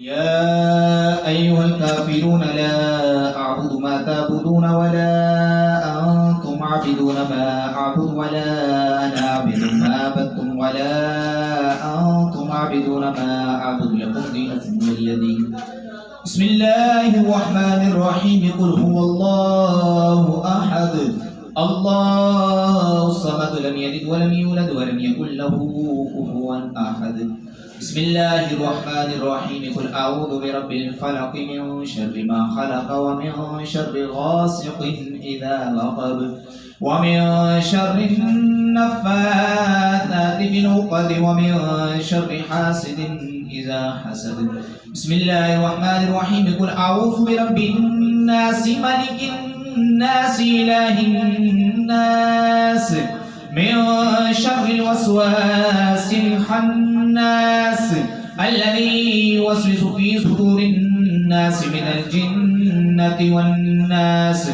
يا أيها الكافرون لا أعبد ما تعبدون ولا أنتم عابدون ما أعبد ولا أنا عابد ما عبدتم ولا أنتم عابدون ما أعبد لكم دينكم ولي دين. بسم الله الرحمن الرحيم. قل هو الله أحد الله الصمد لم يلد ولم يولد ولم يكن له كفوا أحد. بسم الله الرحمن الرحيم. قل أعوذ برب الفلق من شر ما خلق ومن شر غاسق إذا وقب ومن شر النفاثات في العقد ومن شر حاسد إذا حسد. بسم الله الرحمن الرحيم. قل أعوذ برب الناس ملك الناس إله الناس من شر الوسواس الخناس الذي يوسوس في صدور الناس من الجنة والناس.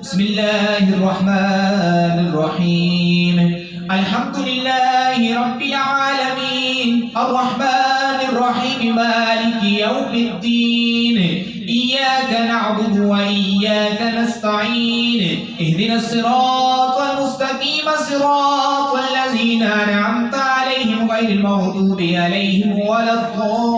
بسم الله الرحمن الرحيم. الحمد لله رب العالمين الرحمن الرحيم مالك يوم الدين. إياك نعبد وإياك نستعين. اهدنا الصراط المستقيم صراط الذين أنعمت عليهم غير المغضوب عليهم ولا الضالين.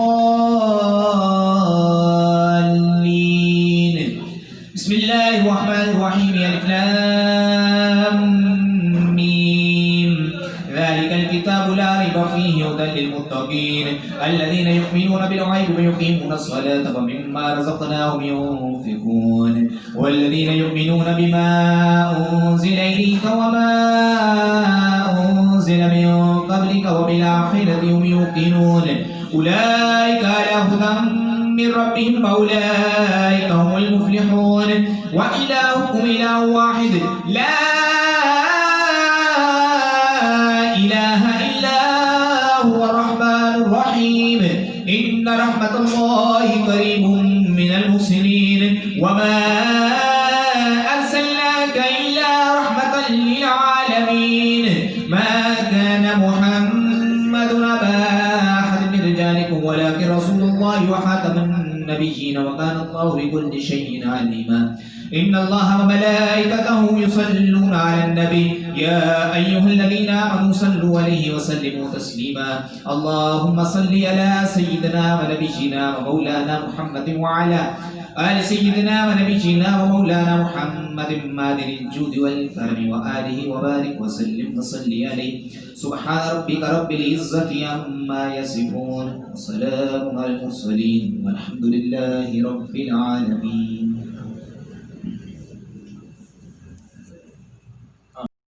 بسم الله الرحمن الرحيم. ألف لام ميم. ذلك الكتاب لا ريب فيه هدى للمتقين الذين يؤمنون بالغيب ويقيمون الصلاة ومما رزقناهم ينفقون والذين يؤمنون بما أنزل إليك وما أنزل من قبلك وبالآخرة هم يوقنون أولئك على هدى من ربهم وأولئك هم المفلحون. وإلهكم إله واحد لا إله إلا هو الرحمن الرحيم. إن رحمة الله قريب من المحسنين. وما أرسلناك إلا رحمة للعالمين. ما كان محمد أبا أحد من رجالكم ولكن رسول الله وخاتم النبيين وكان الله بكل شيء عليما. إن الله وملائكته يصلون على النبي يا أيها الذين آمنوا صلوا عليه وسلموا تسليما. اللهم صل على سيدنا ونبينا ومولانا محمد وعلى آل سيدنا ونبينا ومولانا محمد مادر الجود والكرم وآله وبارك وسلم وصل عليه. سبحان ربك رب العزة عما يصفون وسلام على المرسلين والحمد لله رب العالمين.